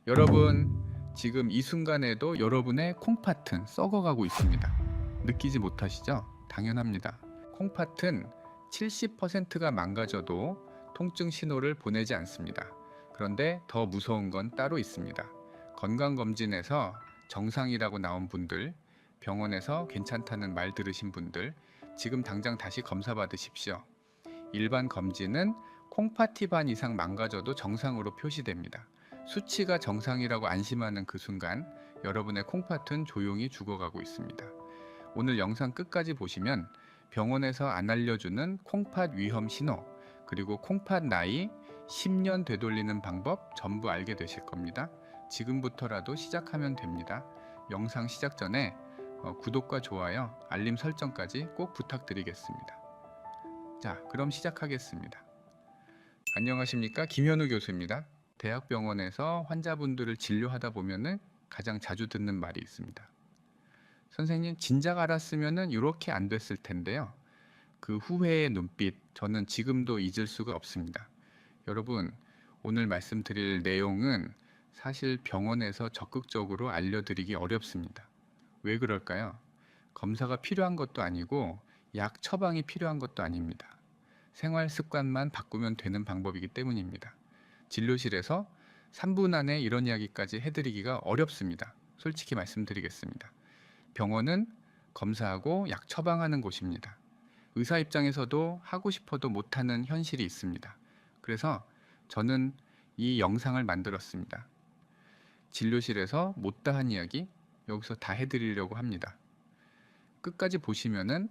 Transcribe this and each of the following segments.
여러분, 지금 이 순간에도 여러분의 콩팥은 썩어가고 있습니다. 느끼지 못하시죠? 당연합니다. 콩팥은 70%가 망가져도 통증 신호를 보내지 않습니다. 그런데 더 무서운 건 따로 있습니다. 건강검진에서 정상이라고 나온 분들, 병원에서 괜찮다는 말 들으신 분들, 지금 당장 다시 검사 받으십시오. 일반 검진은 콩팥이 반 이상 망가져도 정상으로 표시됩니다. 수치가 정상이라고 안심하는 그 순간 여러분의 콩팥은 조용히 죽어가고 있습니다. 오늘 영상 끝까지 보시면 병원에서 안 알려주는 콩팥 위험 신호, 그리고 콩팥 나이 10년 되돌리는 방법 전부 알게 되실 겁니다. 지금부터라도 시작하면 됩니다. 영상 시작 전에 구독과 좋아요, 알림 설정까지 꼭 부탁드리겠습니다. 자, 그럼 시작하겠습니다. 안녕하십니까? 김현우 교수입니다. 대학병원에서 환자분들을 진료하다 보면은 가장 자주 듣는 말이 있습니다. 선생님, 진작 알았으면은 이렇게 안 됐을 텐데요. 그 후회의 눈빛, 저는 지금도 잊을 수가 없습니다. 여러분, 오늘 말씀드릴 내용은 사실 병원에서 적극적으로 알려드리기 어렵습니다. 왜 그럴까요? 검사가 필요한 것도 아니고 약 처방이 필요한 것도 아닙니다. 생활 습관만 바꾸면 되는 방법이기 때문입니다. 진료실에서 3분 안에 이런 이야기까지 해드리기가 어렵습니다. 솔직히 말씀드리겠습니다. 병원은 검사하고 약 처방하는 곳입니다. 의사 입장에서도 하고 싶어도 못하는 현실이 있습니다. 그래서 저는 이 영상을 만들었습니다. 진료실에서 못다한 이야기 여기서 다 해드리려고 합니다. 끝까지 보시면은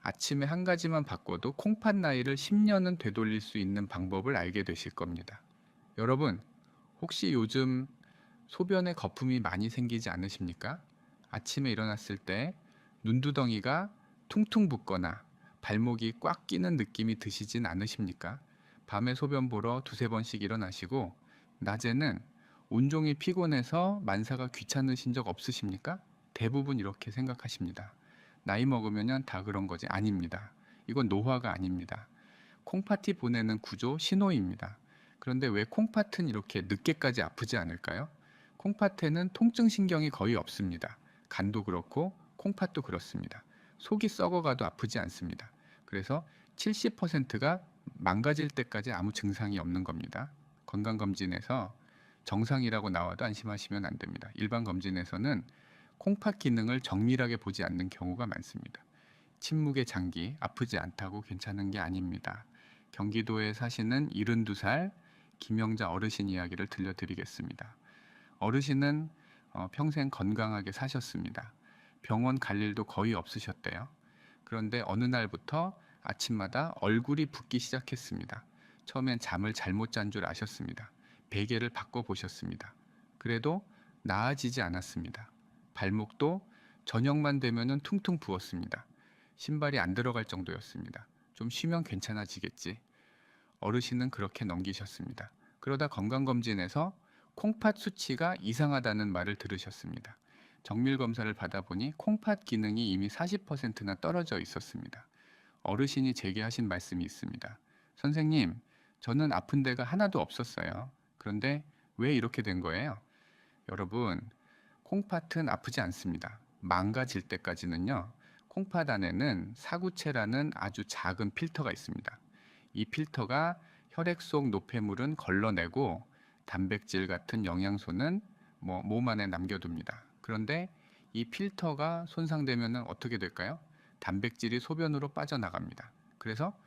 아침에 한 가지만 바꿔도 콩팥 나이를 10년은 되돌릴 수 있는 방법을 알게 되실 겁니다. 여러분, 혹시 요즘 소변에 거품이 많이 생기지 않으십니까? 아침에 일어났을 때 눈두덩이가 퉁퉁 붓거나 발목이 꽉 끼는 느낌이 드시진 않으십니까? 밤에 소변 보러 두세 번씩 일어나시고 낮에는 온종일 피곤해서 만사가 귀찮으신 적 없으십니까? 대부분 이렇게 생각하십니다. 나이 먹으면 다 그런 거지. 아닙니다. 이건 노화가 아닙니다. 콩팥이 보내는 구조 신호입니다. 그런데 왜 콩팥은 이렇게 늦게까지 아프지 않을까요? 콩팥에는 통증신경이 거의 없습니다. 간도 그렇고 콩팥도 그렇습니다. 속이 썩어가도 아프지 않습니다. 그래서 70%가 망가질 때까지 아무 증상이 없는 겁니다. 건강검진에서 정상이라고 나와도 안심하시면 안 됩니다. 일반 검진에서는 콩팥 기능을 정밀하게 보지 않는 경우가 많습니다. 침묵의 장기, 아프지 않다고 괜찮은 게 아닙니다. 경기도에 사시는 72살 김영자 어르신 이야기를 들려드리겠습니다. 어르신은 평생 건강하게 사셨습니다. 병원 갈 일도 거의 없으셨대요. 그런데 어느 날부터 아침마다 얼굴이 붓기 시작했습니다. 처음엔 잠을 잘못 잔 줄 아셨습니다. 베개를 바꿔보셨습니다. 그래도 나아지지 않았습니다. 발목도 저녁만 되면은 퉁퉁 부었습니다. 신발이 안 들어갈 정도였습니다. 좀 쉬면 괜찮아지겠지. 어르신은 그렇게 넘기셨습니다. 그러다 건강검진에서 콩팥 수치가 이상하다는 말을 들으셨습니다. 정밀 검사를 받아보니 콩팥 기능이 이미 40%나 떨어져 있었습니다. 어르신이 제게 하신 말씀이 있습니다. 선생님, 저는 아픈 데가 하나도 없었어요. 그런데 왜 이렇게 된 거예요? 여러분, 콩팥은 아프지 않습니다. 망가질 때까지는요. 콩팥 안에는 사구체라는 아주 작은 필터가 있습니다. 이 필터가 혈액 속 노폐물은 걸러내고 단백질 같은 영양소는 몸 안에 남겨둡니다. 그런데 이 필터가 손상되면 어떻게 될까요? 단백질이 소변으로 빠져나갑니다. 그래서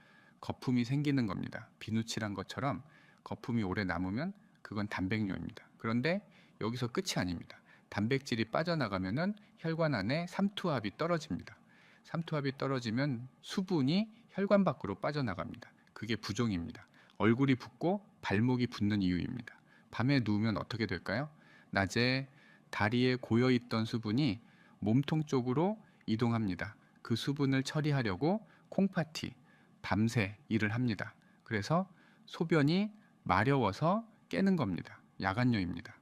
거품이 생기는 겁니다. 비누칠한 것처럼 거품이 오래 남으면 그건 단백뇨입니다. 그런데 여기서 끝이 아닙니다. 단백질이 빠져나가면은 혈관 안에 삼투압이 떨어집니다. 삼투압이 떨어지면 수분이 혈관 밖으로 빠져나갑니다. 그게 부종입니다. 얼굴이 붓고 발목이 붓는 이유입니다. 밤에 누우면 어떻게 될까요? 낮에 다리에 고여 있던 수분이 몸통 쪽으로 이동합니다. 그 수분을 처리하려고 콩팥이 밤새 일을 합니다. 그래서 소변이 마려워서 깨는 겁니다. 야간뇨입니다.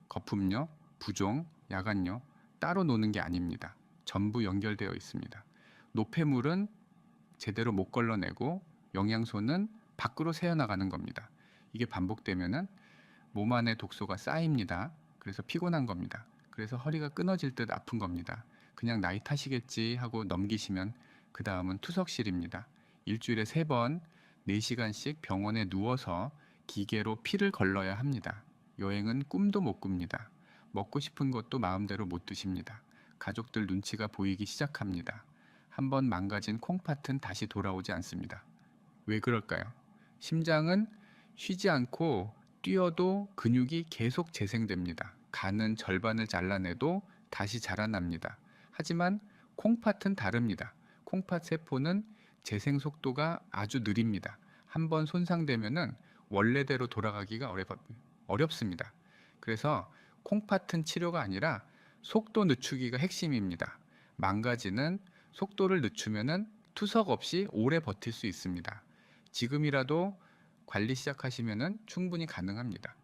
거품뇨, 부종, 야간뇨 따로 노는 게 아닙니다. 전부 연결되어 있습니다. 노폐물은 제대로 못 걸러내고 영양소는 밖으로 새어나가는 겁니다. 이게 반복되면은 몸 안에 독소가 쌓입니다. 그래서 피곤한 겁니다. 그래서 허리가 끊어질 듯 아픈 겁니다. 그냥 나이 탓이겠지 하고 넘기시면 그 다음은 투석실입니다. 일주일에 3번 4시간씩 병원에 누워서 기계로 피를 걸러야 합니다. 여행은 꿈도 못 꿉니다. 먹고 싶은 것도 마음대로 못 드십니다. 가족들 눈치가 보이기 시작합니다. 한번 망가진 콩팥은 다시 돌아오지 않습니다. 왜 그럴까요? 심장은 쉬지 않고 뛰어도 근육이 계속 재생됩니다. 간은 절반을 잘라내도 다시 자라납니다. 하지만 콩팥은 다릅니다. 콩팥 세포는 재생 속도가 아주 느립니다. 한번 손상되면은 원래대로 돌아가기가 어렵습니다. 그래서 콩팥은 치료가 아니라 속도 늦추기가 핵심입니다. 망가지는 속도를 늦추면은 투석 없이 오래 버틸 수 있습니다. 지금이라도 관리 시작하시면은 충분히 가능합니다.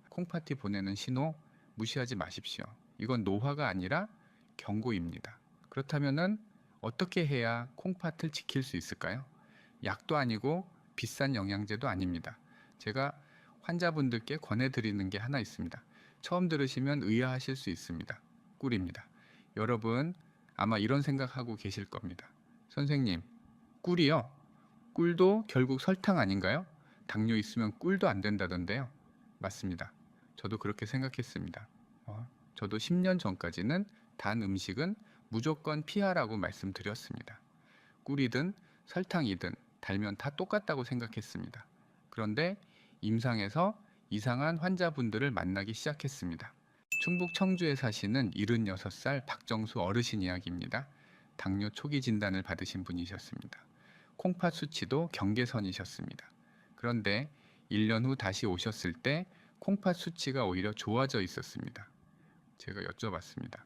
콩팥이 보내는 신호 무시하지 마십시오. 이건 노화가 아니라 경고입니다. 그렇다면은 어떻게 해야 콩팥을 지킬 수 있을까요? 약도 아니고 비싼 영양제도 아닙니다. 제가 환자분들께 권해드리는 게 하나 있습니다. 처음 들으시면 의아하실 수 있습니다. 꿀입니다. 여러분 아마 이런 생각하고 계실 겁니다. 선생님, 꿀이요? 꿀도 결국 설탕 아닌가요? 당뇨 있으면 꿀도 안 된다던데요. 맞습니다. 저도 그렇게 생각했습니다. 저도 10년 전까지는 단 음식은 무조건 피하라고 말씀드렸습니다. 꿀이든 설탕이든 달면 다 똑같다고 생각했습니다. 그런데 임상에서 이상한 환자분들을 만나기 시작했습니다. 충북 청주에 사시는 76살 박정수 어르신 이야기입니다. 당뇨 초기 진단을 받으신 분이셨습니다. 콩팥 수치도 경계선이셨습니다. 그런데 1년 후 다시 오셨을 때 콩팥 수치가 오히려 좋아져 있었습니다. 제가 여쭤봤습니다.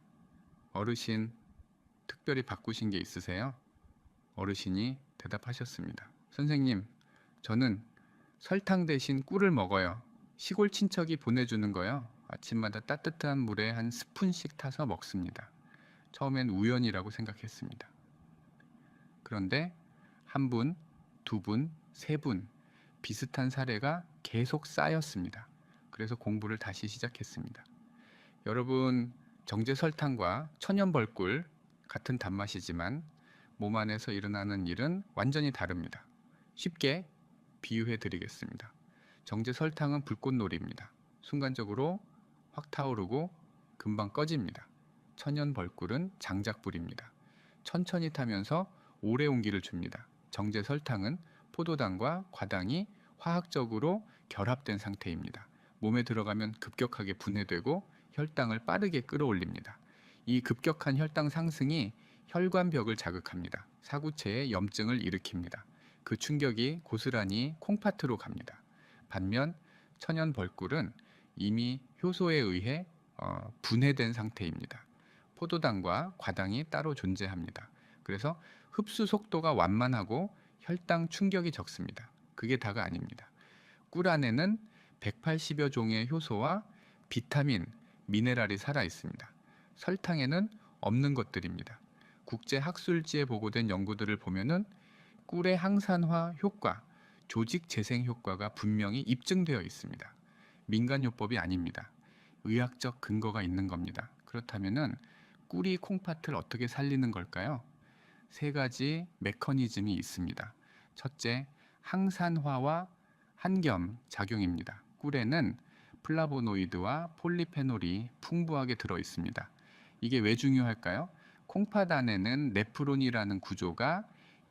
어르신, 특별히 바꾸신 게 있으세요? 어르신이 대답하셨습니다. 선생님, 저는 설탕 대신 꿀을 먹어요. 시골 친척이 보내주는 거요. 아침마다 따뜻한 물에 한 스푼씩 타서 먹습니다. 처음엔 우연이라고 생각했습니다. 그런데 한 분, 두 분, 세 분 비슷한 사례가 계속 쌓였습니다. 그래서 공부를 다시 시작했습니다. 여러분, 정제설탕과 천연벌꿀 같은 단맛이지만 몸 안에서 일어나는 일은 완전히 다릅니다. 쉽게 비유해 드리겠습니다. 정제설탕은 불꽃놀이입니다. 순간적으로 확 타오르고 금방 꺼집니다. 천연벌꿀은 장작불입니다. 천천히 타면서 오래 온기를 줍니다. 정제설탕은 포도당과 과당이 화학적으로 결합된 상태입니다. 몸에 들어가면 급격하게 분해되고 혈당을 빠르게 끌어올립니다. 이 급격한 혈당 상승이 혈관벽을 자극합니다. 사구체에 염증을 일으킵니다. 그 충격이 고스란히 콩팥으로 갑니다. 반면 천연벌꿀은 이미 효소에 의해 분해된 상태입니다. 포도당과 과당이 따로 존재합니다. 그래서 흡수 속도가 완만하고 혈당 충격이 적습니다. 그게 다가 아닙니다. 꿀 안에는 180여 종의 효소와 비타민, 미네랄이 살아 있습니다. 설탕에는 없는 것들입니다. 국제 학술지에 보고된 연구들을 보면은 꿀의 항산화 효과, 조직 재생 효과가 분명히 입증되어 있습니다. 민간요법이 아닙니다. 의학적 근거가 있는 겁니다. 그렇다면은 꿀이 콩팥을 어떻게 살리는 걸까요? 3가지 메커니즘이 있습니다. 첫째, 항산화와 한겸 작용입니다. 꿀에는 플라보노이드와 폴리페놀이 풍부하게 들어 있습니다. 이게 왜 중요할까요? 콩팥 안에는 네프론이라는 구조가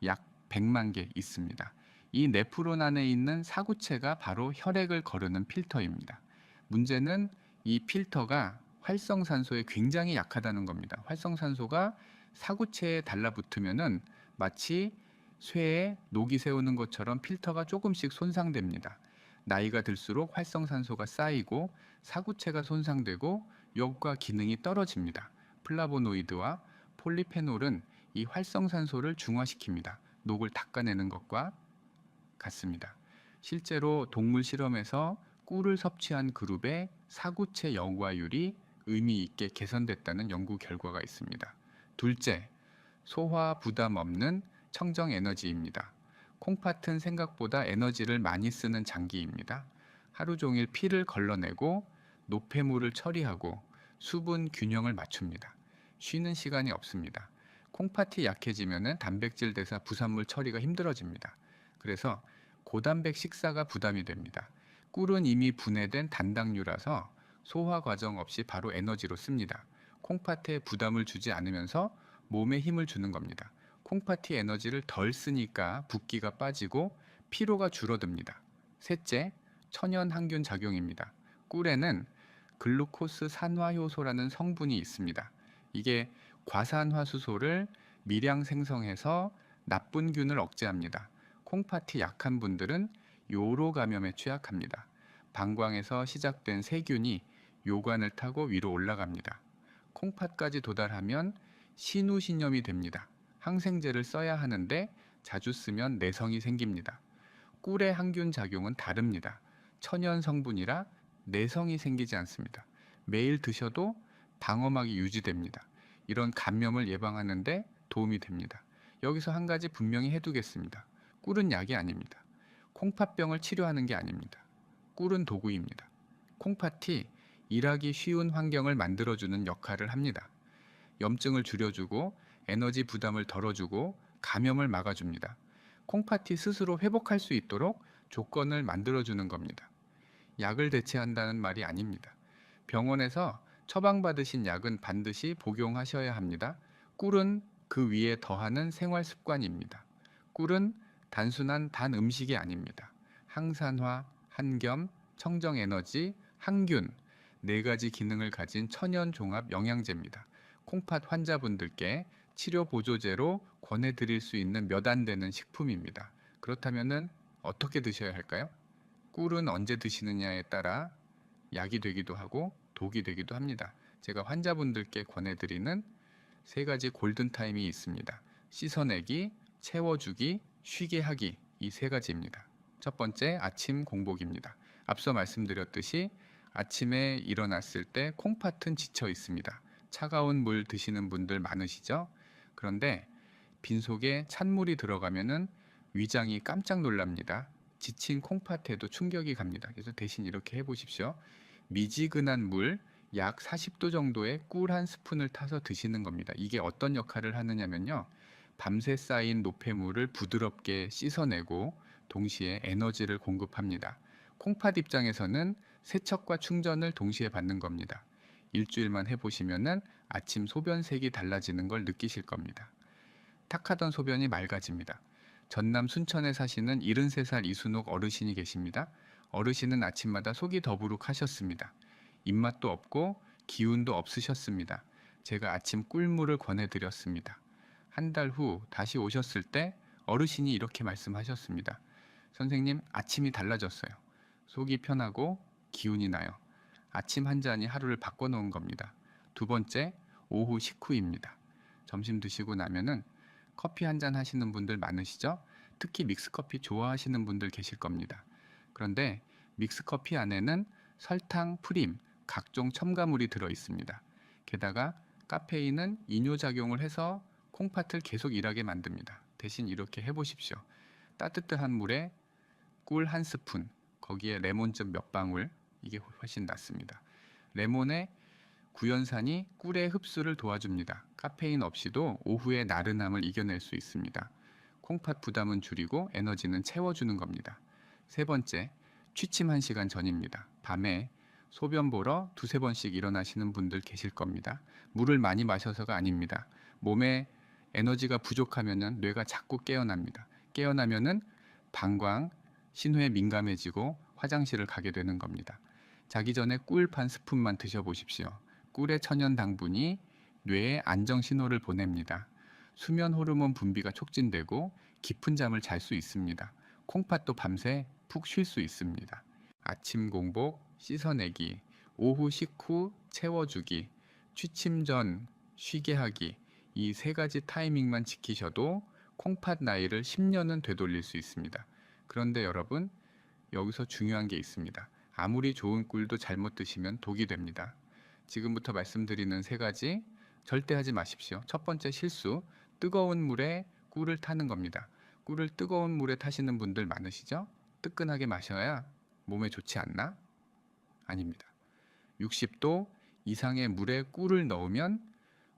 약 100만 개 있습니다. 이 네프론 안에 있는 사구체가 바로 혈액을 거르는 필터입니다. 문제는 이 필터가 활성산소에 굉장히 약하다는 겁니다. 활성산소가 사구체에 달라붙으면은 마치 쇠에 녹이 세우는 것처럼 필터가 조금씩 손상됩니다. 나이가 들수록 활성산소가 쌓이고 사구체가 손상되고 역과 기능이 떨어집니다. 플라보노이드와 폴리페놀은 이 활성산소를 중화시킵니다. 녹을 닦아내는 것과 같습니다. 실제로 동물 실험에서 꿀을 섭취한 그룹의 사구체 영화율이 의미 있게 개선됐다는 연구 결과가 있습니다. 둘째, 소화 부담 없는 청정 에너지입니다. 콩팥은 생각보다 에너지를 많이 쓰는 장기입니다. 하루 종일 피를 걸러내고 노폐물을 처리하고 수분 균형을 맞춥니다. 쉬는 시간이 없습니다. 콩팥이 약해지면 단백질 대사 부산물 처리가 힘들어집니다. 그래서 고단백 식사가 부담이 됩니다. 꿀은 이미 분해된 단당류라서 소화 과정 없이 바로 에너지로 씁니다. 콩팥에 부담을 주지 않으면서 몸에 힘을 주는 겁니다. 콩팥이 에너지를 덜 쓰니까 붓기가 빠지고 피로가 줄어듭니다. 셋째, 천연 항균 작용입니다. 꿀에는 글루코스 산화 효소라는 성분이 있습니다. 이게 과산화수소를 미량 생성해서 나쁜 균을 억제합니다. 콩팥이 약한 분들은 요로 감염에 취약합니다. 방광에서 시작된 세균이 요관을 타고 위로 올라갑니다. 콩팥까지 도달하면 신우신염이 됩니다. 항생제를 써야 하는데 자주 쓰면 내성이 생깁니다. 꿀의 항균 작용은 다릅니다. 천연 성분이라 내성이 생기지 않습니다. 매일 드셔도 방어막이 유지됩니다. 이런 감염을 예방하는 데 도움이 됩니다. 여기서 한 가지 분명히 해두겠습니다. 꿀은 약이 아닙니다. 콩팥병을 치료하는 게 아닙니다. 꿀은 도구입니다. 콩팥이 일하기 쉬운 환경을 만들어주는 역할을 합니다. 염증을 줄여주고 에너지 부담을 덜어주고 감염을 막아줍니다. 콩팥이 스스로 회복할 수 있도록 조건을 만들어주는 겁니다. 약을 대체한다는 말이 아닙니다. 병원에서 처방받으신 약은 반드시 복용하셔야 합니다. 꿀은 그 위에 더하는 생활 습관입니다. 꿀은 단순한 단 음식이 아닙니다. 항산화, 한겸, 청정에너지, 항균, 네 가지 기능을 가진 천연 종합 영양제입니다. 콩팥 환자분들께 치료 보조제로 권해드릴 수 있는 몇 안 되는 식품입니다. 그렇다면 어떻게 드셔야 할까요? 꿀은 언제 드시느냐에 따라 약이 되기도 하고 독이 되기도 합니다. 제가 환자분들께 권해드리는 세 가지 골든타임이 있습니다. 씻어내기, 채워주기, 쉬게 하기, 이 세 가지입니다. 첫 번째, 아침 공복입니다. 앞서 말씀드렸듯이 아침에 일어났을 때 콩팥은 지쳐 있습니다. 차가운 물 드시는 분들 많으시죠? 그런데 빈속에 찬물이 들어가면은 위장이 깜짝 놀랍니다. 지친 콩팥에도 충격이 갑니다. 그래서 대신 이렇게 해보십시오. 미지근한 물 약 40도 정도의 꿀 한 스푼을 타서 드시는 겁니다. 이게 어떤 역할을 하느냐면요. 밤새 쌓인 노폐물을 부드럽게 씻어내고 동시에 에너지를 공급합니다. 콩팥 입장에서는 세척과 충전을 동시에 받는 겁니다. 일주일만 해보시면은 아침 소변색이 달라지는 걸 느끼실 겁니다. 탁하던 소변이 맑아집니다. 전남 순천에 사시는 73살 이순옥 어르신이 계십니다. 어르신은 아침마다 속이 더부룩하셨습니다. 입맛도 없고 기운도 없으셨습니다. 제가 아침 꿀물을 권해드렸습니다. 한 달 후 다시 오셨을 때 어르신이 이렇게 말씀하셨습니다. 선생님, 아침이 달라졌어요. 속이 편하고 기운이 나요. 아침 한 잔이 하루를 바꿔놓은 겁니다. 두 번째, 오후 식후입니다. 점심 드시고 나면은 커피 한 잔 하시는 분들 많으시죠? 특히 믹스커피 좋아하시는 분들 계실 겁니다. 그런데 믹스커피 안에는 설탕, 프림, 각종 첨가물이 들어 있습니다. 게다가 카페인은 이뇨작용을 해서 콩팥을 계속 일하게 만듭니다. 대신 이렇게 해보십시오. 따뜻한 물에 꿀 한 스푼, 거기에 레몬즙 몇 방울, 이게 훨씬 낫습니다. 레몬의 구연산이 꿀의 흡수를 도와줍니다. 카페인 없이도 오후의 나른함을 이겨낼 수 있습니다. 콩팥 부담은 줄이고 에너지는 채워주는 겁니다. 세 번째, 취침 1시간 전입니다. 밤에 소변 보러 두세 번씩 일어나시는 분들 계실 겁니다. 물을 많이 마셔서가 아닙니다. 몸에 에너지가 부족하면 뇌가 자꾸 깨어납니다. 깨어나면은 방광, 신호에 민감해지고 화장실을 가게 되는 겁니다. 자기 전에 꿀 반 스푼만 드셔보십시오. 꿀의 천연 당분이 뇌에 안정 신호를 보냅니다. 수면 호르몬 분비가 촉진되고 깊은 잠을 잘 수 있습니다. 콩팥도 밤새 푹 쉴 수 있습니다. 아침 공복, 씻어내기, 오후 식후 채워주기, 취침 전 쉬게 하기, 이 세 가지 타이밍만 지키셔도 콩팥 나이를 10년은 되돌릴 수 있습니다. 그런데 여러분, 여기서 중요한 게 있습니다. 아무리 좋은 꿀도 잘못 드시면 독이 됩니다. 지금부터 말씀드리는 세 가지 절대 하지 마십시오. 첫 번째 실수, 뜨거운 물에 꿀을 타는 겁니다. 꿀을 뜨거운 물에 타시는 분들 많으시죠? 뜨끈하게 마셔야 몸에 좋지 않나? 아닙니다. 60도 이상의 물에 꿀을 넣으면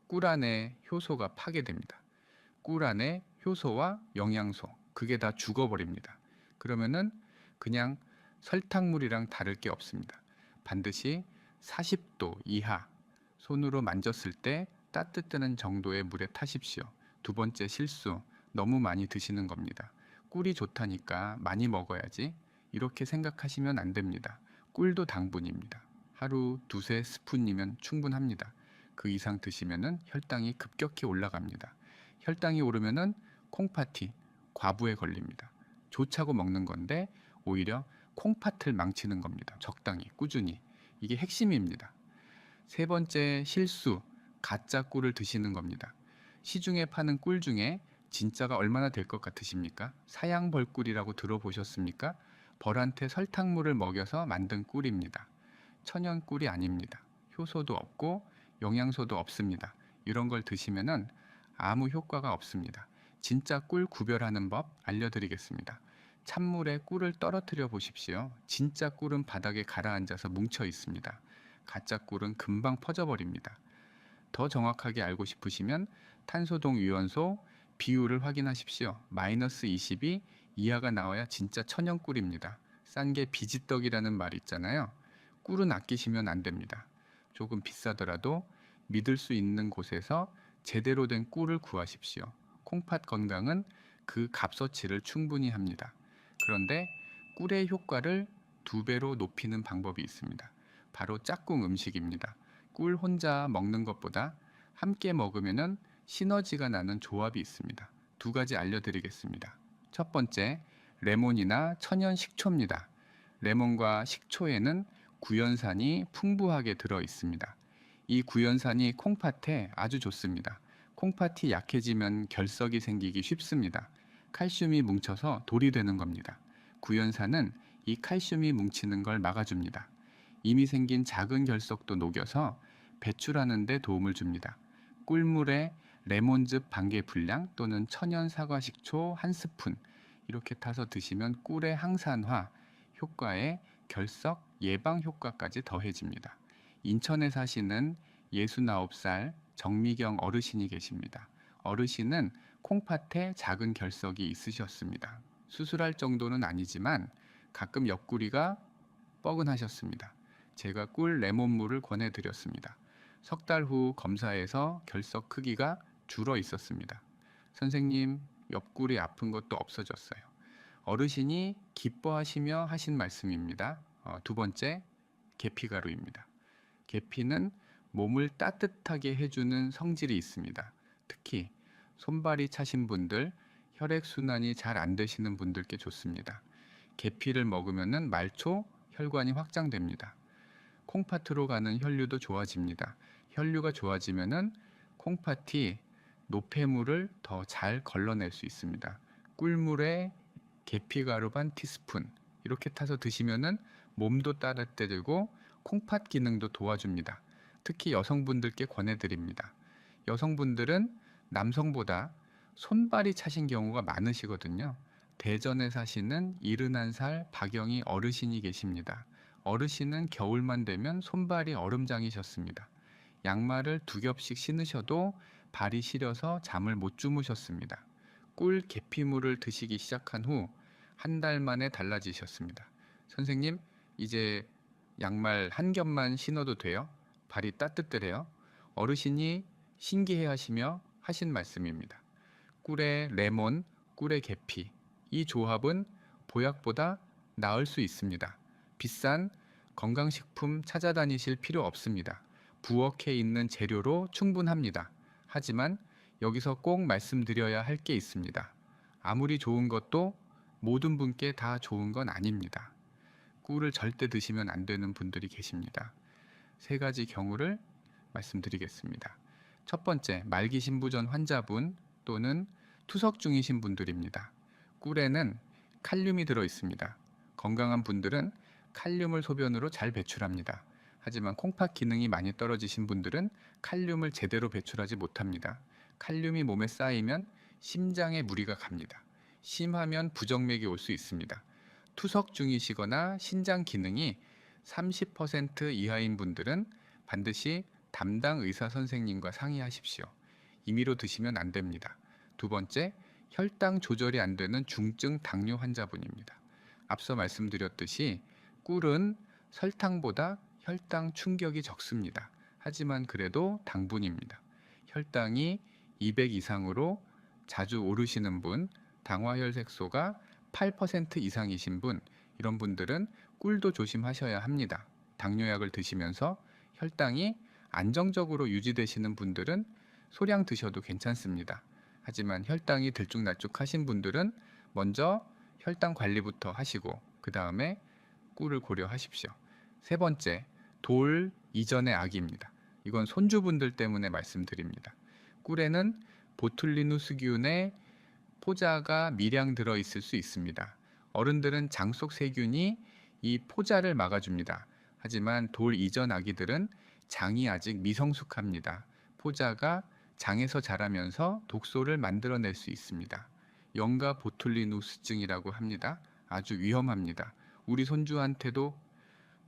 꿀 안에 효소가 파괴됩니다. 꿀 안에 효소와 영양소, 그게 다 죽어버립니다. 그러면은 그냥 설탕물이랑 다를 게 없습니다. 반드시 40도 이하, 손으로 만졌을 때 따뜻한 정도의 물에 타십시오. 두 번째 실수, 너무 많이 드시는 겁니다. 꿀이 좋다니까 많이 먹어야지, 이렇게 생각하시면 안 됩니다. 꿀도 당분입니다. 하루 두세 스푼이면 충분합니다. 그 이상 드시면은 혈당이 급격히 올라갑니다. 혈당이 오르면은 콩팥이 과부에 걸립니다. 좋자고 먹는 건데 오히려 콩팥을 망치는 겁니다. 적당히, 꾸준히. 이게 핵심입니다. 세 번째 실수, 가짜 꿀을 드시는 겁니다. 시중에 파는 꿀 중에 진짜가 얼마나 될 것 같으십니까? 사양벌꿀이라고 들어보셨습니까? 벌한테 설탕물을 먹여서 만든 꿀입니다. 천연 꿀이 아닙니다. 효소도 없고 영양소도 없습니다. 이런 걸 드시면은 아무 효과가 없습니다. 진짜 꿀 구별하는 법 알려드리겠습니다. 찬물에 꿀을 떨어뜨려 보십시오. 진짜 꿀은 바닥에 가라앉아서 뭉쳐 있습니다. 가짜 꿀은 금방 퍼져버립니다. 더 정확하게 알고 싶으시면 탄소동위원소 비율을 확인하십시오. 마이너스 20이 이하가 나와야 진짜 천연 꿀입니다. 싼 게 비지떡이라는 말 있잖아요. 꿀은 아끼시면 안 됩니다. 조금 비싸더라도 믿을 수 있는 곳에서 제대로 된 꿀을 구하십시오. 콩팥 건강은 그 값어치를 충분히 합니다. 그런데 꿀의 효과를 2배로 높이는 방법이 있습니다. 바로 짝꿍 음식입니다. 꿀 혼자 먹는 것보다 함께 먹으면 시너지가 나는 조합이 있습니다. 2가지 알려드리겠습니다. 첫 번째, 레몬이나 천연 식초입니다. 레몬과 식초에는 구연산이 풍부하게 들어 있습니다. 이 구연산이 콩팥에 아주 좋습니다. 콩팥이 약해지면 결석이 생기기 쉽습니다. 칼슘이 뭉쳐서 돌이 되는 겁니다. 구연산은 이 칼슘이 뭉치는 걸 막아줍니다. 이미 생긴 작은 결석도 녹여서 배출하는 데 도움을 줍니다. 꿀물에 레몬즙 반개 분량 또는 천연 사과 식초 1스푼 이렇게 타서 드시면 꿀의 항산화 효과에 결석 예방 효과까지 더해집니다. 인천에 사시는 69살 정미경 어르신이 계십니다. 어르신은 콩팥에 작은 결석이 있으셨습니다. 수술할 정도는 아니지만 가끔 옆구리가 뻐근하셨습니다. 제가 꿀 레몬물을 권해드렸습니다. 석 달 후 검사에서 결석 크기가 줄어 있었습니다. 선생님, 옆구리 아픈 것도 없어졌어요. 어르신이 기뻐하시며 하신 말씀입니다. 두 번째, 계피가루입니다. 계피는 몸을 따뜻하게 해주는 성질이 있습니다. 특히 손발이 차신 분들, 혈액순환이 잘 안 되시는 분들께 좋습니다. 계피를 먹으면 말초 혈관이 확장됩니다. 콩팥으로 가는 혈류도 좋아집니다. 혈류가 좋아지면은 콩팥이 노폐물을 더 잘 걸러낼 수 있습니다. 꿀물에 계피가루 반 티스푼 이렇게 타서 드시면은 몸도 따뜻해지고 콩팥 기능도 도와줍니다. 특히 여성분들께 권해드립니다. 여성분들은 남성보다 손발이 차신 경우가 많으시거든요. 대전에 사시는 71살 박영희 어르신이 계십니다. 어르신은 겨울만 되면 손발이 얼음장이셨습니다. 양말을 2겹씩 신으셔도 발이 시려서 잠을 못 주무셨습니다. 꿀 계피물을 드시기 시작한 후 한 달 만에 달라지셨습니다. 선생님, 이제 양말 한 겹만 신어도 돼요? 발이 따뜻해요? 어르신이 신기해 하시며 하신 말씀입니다. 꿀에 레몬, 꿀에 계피. 이 조합은 보약보다 나을 수 있습니다. 비싼 건강식품 찾아다니실 필요 없습니다. 부엌에 있는 재료로 충분합니다. 하지만 여기서 꼭 말씀드려야 할 게 있습니다. 아무리 좋은 것도 모든 분께 다 좋은 건 아닙니다. 꿀을 절대 드시면 안 되는 분들이 계십니다. 3가지 경우를 말씀드리겠습니다. 첫 번째, 말기 신부전 환자분 또는 투석 중이신 분들입니다. 꿀에는 칼륨이 들어 있습니다. 건강한 분들은 칼륨을 소변으로 잘 배출합니다. 하지만 콩팥 기능이 많이 떨어지신 분들은 칼륨을 제대로 배출하지 못합니다. 칼륨이 몸에 쌓이면 심장에 무리가 갑니다. 심하면 부정맥이 올 수 있습니다. 투석 중이시거나 신장 기능이 30% 이하인 분들은 반드시 담당 의사 선생님과 상의하십시오. 임의로 드시면 안 됩니다. 두 번째, 혈당 조절이 안 되는 중증 당뇨 환자분입니다. 앞서 말씀드렸듯이 꿀은 설탕보다 혈당 충격이 적습니다. 하지만 그래도 당분입니다. 혈당이 200 이상으로 자주 오르시는 분, 당화혈색소가 8% 이상이신 분, 이런 분들은 꿀도 조심하셔야 합니다. 당뇨약을 드시면서 혈당이 안정적으로 유지되시는 분들은 소량 드셔도 괜찮습니다. 하지만 혈당이 들쭉날쭉하신 분들은 먼저 혈당 관리부터 하시고 그 다음에 꿀을 고려하십시오. 세 번째, 돌 이전의 악입니다. 이건 손주분들 때문에 말씀드립니다. 꿀에는 보툴리누스균의 포자가 미량 들어 있을 수 있습니다. 어른들은 장 속 세균이 이 포자를 막아줍니다. 하지만 돌 이전 아기들은 장이 아직 미성숙합니다. 포자가 장에서 자라면서 독소를 만들어낼 수 있습니다. 영가 보툴리누스증이라고 합니다. 아주 위험합니다. 우리 손주한테도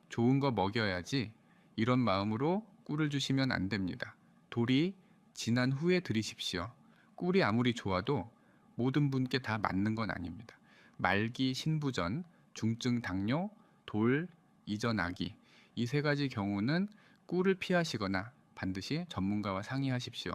좋은 거 먹여야지 이런 마음으로 꿀을 주시면 안 됩니다. 돌이 지난 후에 드리십시오. 꿀이 아무리 좋아도 모든 분께 다 맞는 건 아닙니다. 말기 신부전, 중증 당뇨, 돌 이전 아기, 이 세 가지 경우는 꿀을 피하시거나 반드시 전문가와 상의하십시오.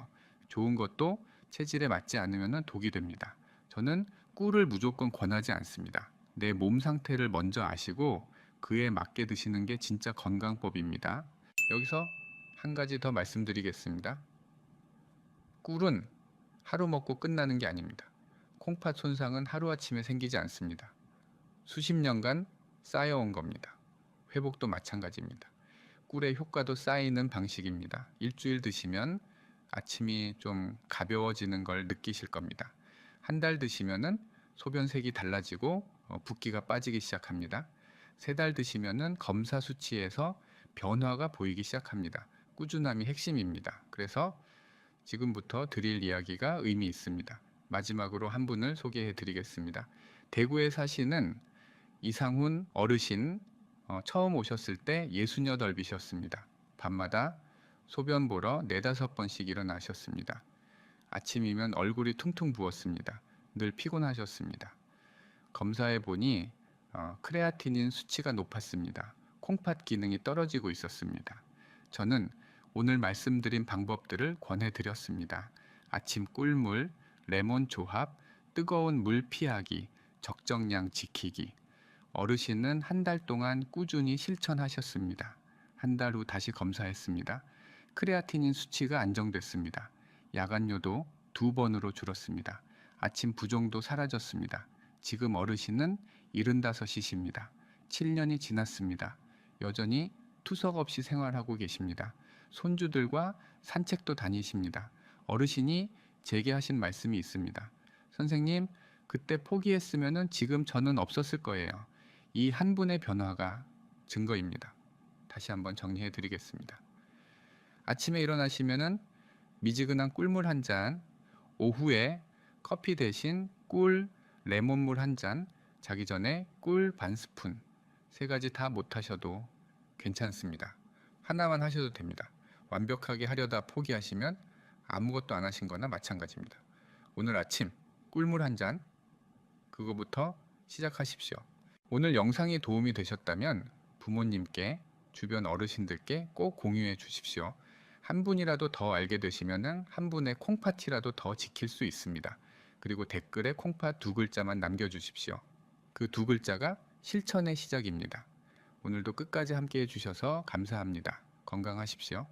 좋은 것도 체질에 맞지 않으면 독이 됩니다. 저는 꿀을 무조건 권하지 않습니다. 내 몸 상태를 먼저 아시고 그에 맞게 드시는 게 진짜 건강법입니다. 여기서 한 가지 더 말씀드리겠습니다. 꿀은 하루 먹고 끝나는 게 아닙니다. 콩팥 손상은 하루아침에 생기지 않습니다. 수십 년간 쌓여온 겁니다. 회복도 마찬가지입니다. 꿀의 효과도 쌓이는 방식입니다. 일주일 드시면 아침이 좀 가벼워지는 걸 느끼실 겁니다. 한 달 드시면은 소변색이 달라지고 붓기가 빠지기 시작합니다. 세 달 드시면은 검사 수치에서 변화가 보이기 시작합니다. 꾸준함이 핵심입니다. 그래서 지금부터 드릴 이야기가 의미 있습니다. 마지막으로 한 분을 소개해 드리겠습니다. 대구에 사시는 이상훈 어르신, 처음 오셨을 때 68이셨습니다. 밤마다 소변 보러 4-5번씩 일어나셨습니다. 아침이면 얼굴이 퉁퉁 부었습니다. 늘 피곤하셨습니다. 검사해 보니 크레아티닌 수치가 높았습니다. 콩팥 기능이 떨어지고 있었습니다. 저는 오늘 말씀드린 방법들을 권해드렸습니다. 아침 꿀물, 레몬 조합, 뜨거운 물 피하기, 적정량 지키기. 어르신은 한 달 동안 꾸준히 실천하셨습니다. 한 달 후 다시 검사했습니다. 크레아티닌 수치가 안정됐습니다. 야간요도 2번으로 줄었습니다. 아침 부종도 사라졌습니다. 지금 어르신은 75이십니다. 7년이 지났습니다. 여전히 투석 없이 생활하고 계십니다. 손주들과 산책도 다니십니다. 어르신이 제게 하신 말씀이 있습니다. 선생님, 그때 포기했으면 지금 저는 없었을 거예요. 이 한 분의 변화가 증거입니다. 다시 한번 정리해 드리겠습니다. 아침에 일어나시면은 미지근한 꿀물 한 잔, 오후에 커피 대신 꿀, 레몬물 한 잔, 자기 전에 꿀 반 스푼, 세 가지 다 못하셔도 괜찮습니다. 하나만 하셔도 됩니다. 완벽하게 하려다 포기하시면 아무것도 안 하신 거나 마찬가지입니다. 오늘 아침 꿀물 한 잔, 그거부터 시작하십시오. 오늘 영상이 도움이 되셨다면 부모님께, 주변 어르신들께 꼭 공유해 주십시오. 한 분이라도 더 알게 되시면 한 분의 콩팥이라도 더 지킬 수 있습니다. 그리고 댓글에 콩팥 2글자만 남겨주십시오. 그 2글자가 실천의 시작입니다. 오늘도 끝까지 함께 해주셔서 감사합니다. 건강하십시오.